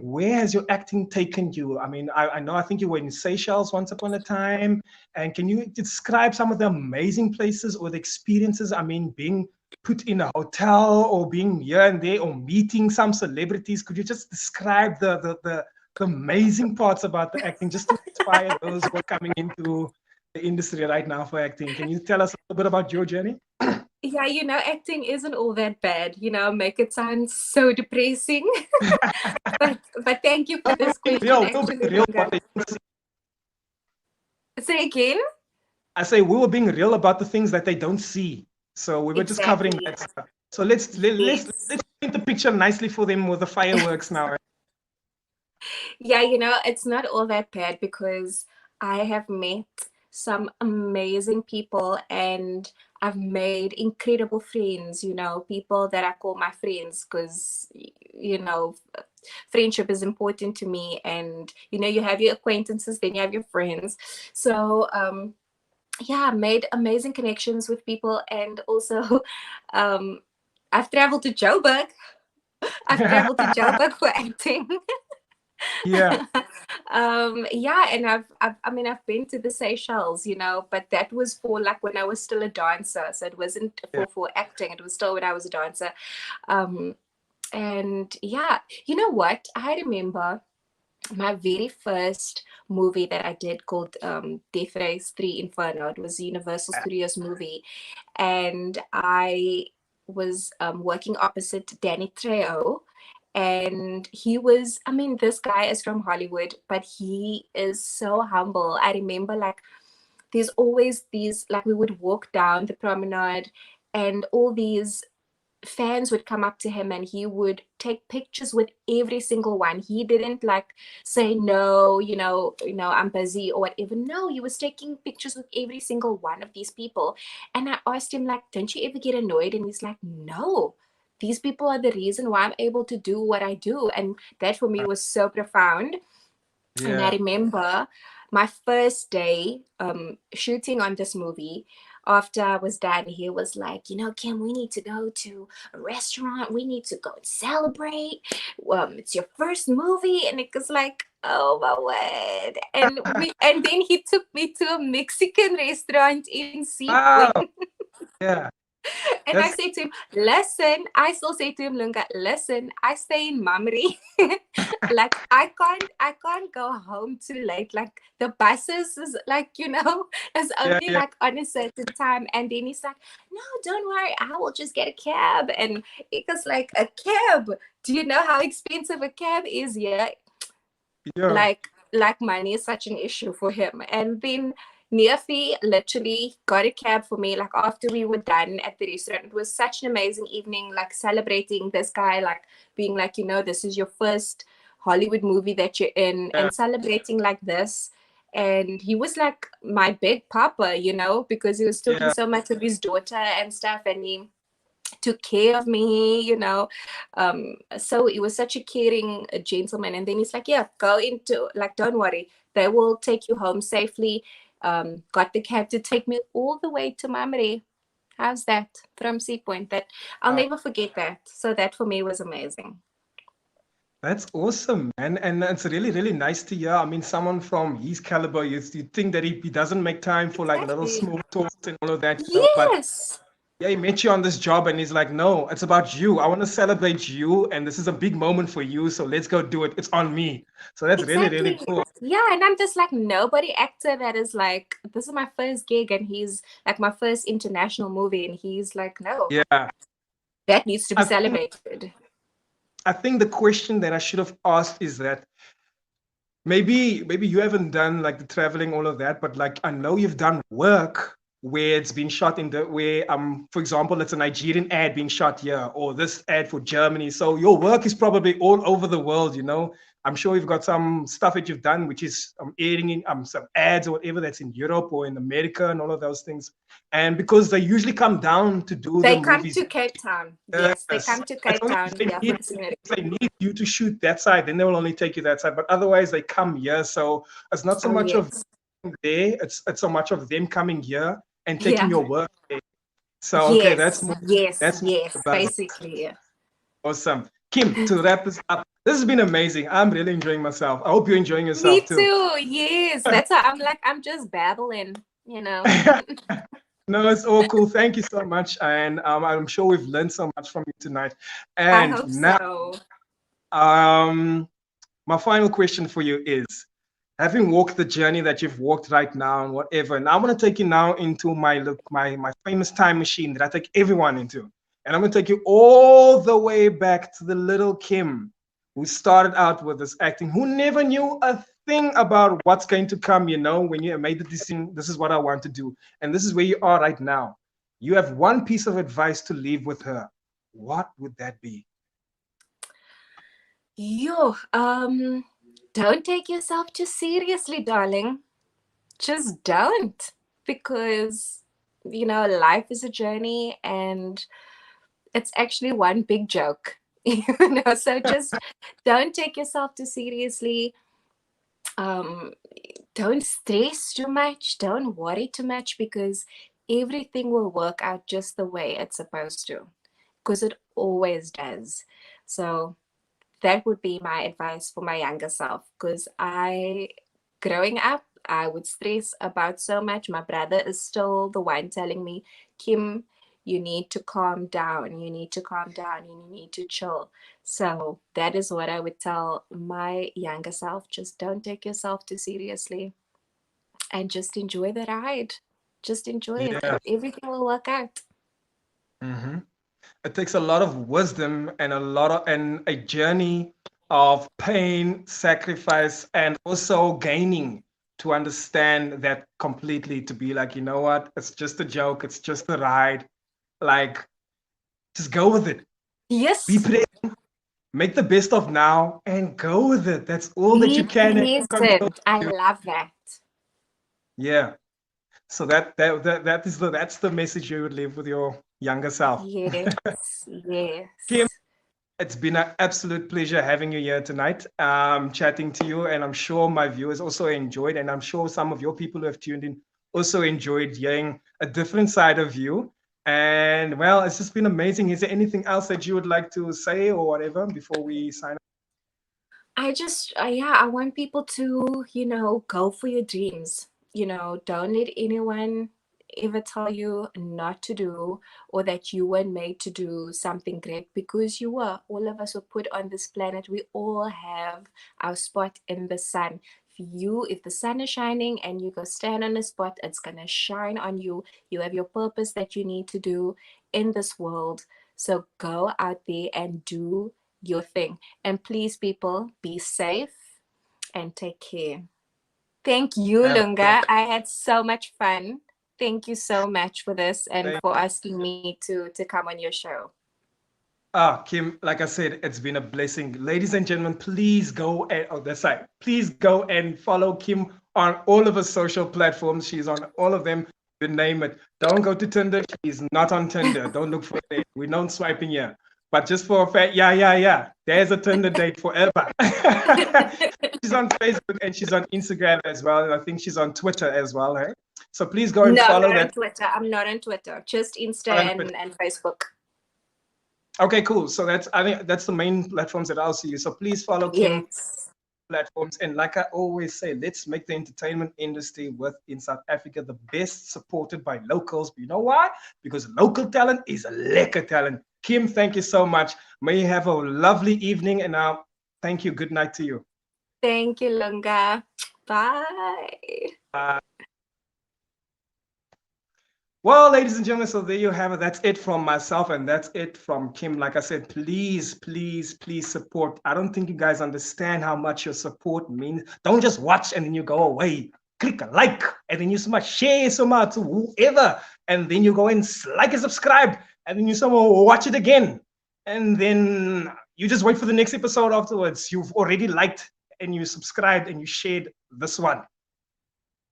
where has your acting taken you? I mean, I know I think you were in Seychelles once upon a time, and can you describe some of the amazing places or the experiences? I mean, being put in a hotel or being here and there or meeting some celebrities. Could you just describe the amazing parts about the acting just to inspire those who are coming into the industry right now for acting? Can you tell us a little bit about your journey? Yeah, acting isn't all that bad. Make it sound so depressing. But thank you for this question, We'll be actually, real. Lunga. Say again? I say we were being real about the things that they don't see. So we were just covering Exactly. that stuff. So let's Yes. paint the picture nicely for them with the fireworks now. Yeah, it's not all that bad, because I have met some amazing people, and I've made incredible friends, people that I call my friends, because, friendship is important to me. And, you have your acquaintances, then you have your friends. So, yeah, I made amazing connections with people. And also, um, I've traveled to Joburg. I've traveled to Joburg for acting. Yeah, Yeah, and I've been to the Seychelles, but that was for like when I was still a dancer. So it wasn't yeah, for acting, it was still when I was a dancer. um and yeah, you know what, I remember my very first movie that I did called Death Race 3 Inferno. It was a Universal Studios movie. And I was working opposite Danny Trejo. And he was, I mean, this guy is from Hollywood, but he is so humble. I remember like there's always these, like we would walk down the promenade and all these fans would come up to him and he would take pictures with every single one. He didn't like say no, I'm busy or whatever. No, he was taking pictures with every single one of these people. And I asked him like, don't you ever get annoyed? And he's like, no, these people are the reason why I'm able to do what I do. And that for me was so profound. And I remember my first day shooting on this movie. After I was done, he was like, Kim, we need to go to a restaurant. We need to go and celebrate. It's your first movie. And it was like, oh my word. And then he took me to a Mexican restaurant in Sea Wow. Point. Yeah. And I say to him, listen, I still say to him, Lunga, listen, I stay in Mamre. Like I can't go home too late. Like the buses is like, is only like on a certain time. And then he's like, no, don't worry, I will just get a cab. And it was like, a cab. Do you know how expensive a cab is here? Yeah. Like money is such an issue for him. And then Neafi literally got a cab for me, like after we were done at the restaurant. It was such an amazing evening, like celebrating this guy, like being like, this is your first Hollywood movie that you're in, and celebrating like this. And he was like my big papa, because he was talking so much of his daughter and stuff, and he took care of me, so it was such a caring gentleman. And then he's like, yeah, go into, like, don't worry, they will take you home safely. Got the cab to take me all the way to Mamre. How's that? From Sea Point. That I'll never forget that. So that for me was amazing. That's awesome, man. And it's really, really nice to hear. I mean, someone from his caliber, you think that he doesn't make time for like little small talks and all of that. Yes. But he met you on this job and he's like, no, it's about you. I want to celebrate you. And this is a big moment for you. So let's go do it. It's on me. So that's really, really cool. Yeah. And I'm just like, nobody actor that is like, this is my first gig and he's like my first international movie. And he's like, no. Yeah. That needs to be celebrated. I think the question that I should have asked is that maybe you haven't done like the traveling, all of that, but like I know you've done work where it's been shot where for example, it's a Nigerian ad being shot here, or this ad for Germany. So your work is probably all over the world, I'm sure you've got some stuff that you've done, which is airing in some ads or whatever that's in Europe or in America and all of those things. And because they usually come down to do the movies. They come to Cape Town. Yes, they come to Cape Town. If they need you to shoot that side, then they will only take you that side. But otherwise, they come here. So it's not so much of there. It's so much of them coming here and taking your work there. So okay, that's basically. Yeah. Awesome. Kim, to wrap this up, this has been amazing. I'm really enjoying myself. I hope you're enjoying yourself Me too. Yes. That's how I'm just babbling, No, it's all cool. Thank you so much. And I'm sure we've learned so much from you tonight. And I hope now, so. My final question for you is, having walked the journey that you've walked right now and whatever, and I'm going to take you now into my famous time machine that I take everyone into. And I'm going to take you all the way back to the little Kim who started out with this acting, who never knew a thing about what's going to come, when you made the decision, this is what I want to do. And this is where you are right now. You have one piece of advice to leave with her. What would that be? Don't take yourself too seriously, darling. Just don't. Because, life is a journey and it's actually one big joke. So just don't take yourself too seriously. Don't stress too much. Don't worry too much, because everything will work out just the way it's supposed to, because it always does. So that would be my advice for my younger self, because growing up, I would stress about so much. My brother is still the one telling me, Kim, you need to calm down, you need to calm down, you need to chill. So that is what I would tell my younger self. Just don't take yourself too seriously and just enjoy the ride. Just enjoy it. Yeah. Everything will work out. Hmm. It takes a lot of wisdom and a journey of pain, sacrifice, and also gaining to understand that completely, to be like, you know what, it's just a joke, it's just a ride. Like, just go with it. Be Yes, present, make the best of now, and go with it. That's all that you be can and control. present. I love that. Yeah. So that's the message you would leave with your younger self. Yes, Kim, yes. it's been an absolute pleasure having you here tonight, chatting to you, and I'm sure my viewers also enjoyed, and I'm sure some of your people who have tuned in also enjoyed hearing a different side of you. And well, it's just been amazing. Is there anything else that you would like to say or whatever before we sign up? I just, yeah, I want people to, go for your dreams. Don't let anyone ever tell you not to do or that you weren't made to do something great, because you were. All of us were put on this planet. We all have our spot in the sun. If the sun is shining and you go stand on a spot, it's going to shine on you. You have your purpose that you need to do in this world. So go out there and do your thing. And please, people, be safe and take care. Thank you, Lunga. I had so much fun. Thank you so much for this and for asking me to come on your show. Kim, like I said, it's been a blessing. Ladies and gentlemen, please go and that's right. Please go and follow Kim on all of her social platforms. She's on all of them. You name it. Don't go to Tinder. She's not on Tinder. Don't look for it. We don't swiping here. But just for a fact, yeah. There's a Tinder date forever. She's on Facebook and she's on Instagram as well. And I think she's on Twitter as well. Hey? So please go and follow that. On Twitter. I'm not on Twitter. Just Insta and Facebook. Okay, cool. So I think that's the main platforms that I'll see you. So please follow Kim platforms. And like I always say, let's make the entertainment industry in South Africa the best supported by locals. You know why? Because local talent is a lekker talent. Kim, thank you so much. May you have a lovely evening. And now, thank you. Good night to you. Thank you, Lunga. Bye. Bye. Well, ladies and gentlemen, so there you have it. That's it from myself and that's it from Kim. Like I said, please support. I don't think you guys understand how much your support means. Don't just watch and then you go away. Click a like and then you share some to whoever. And then you go and like and subscribe. And then you watch it again. And then you just wait for the next episode afterwards. You've already liked and you subscribed and you shared this one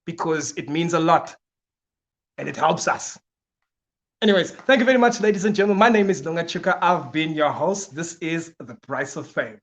because it means a lot. And it helps us. Anyways, thank you very much, ladies and gentlemen. My name is Lunga Tshuka. I've been your host. This is The Price of Fame.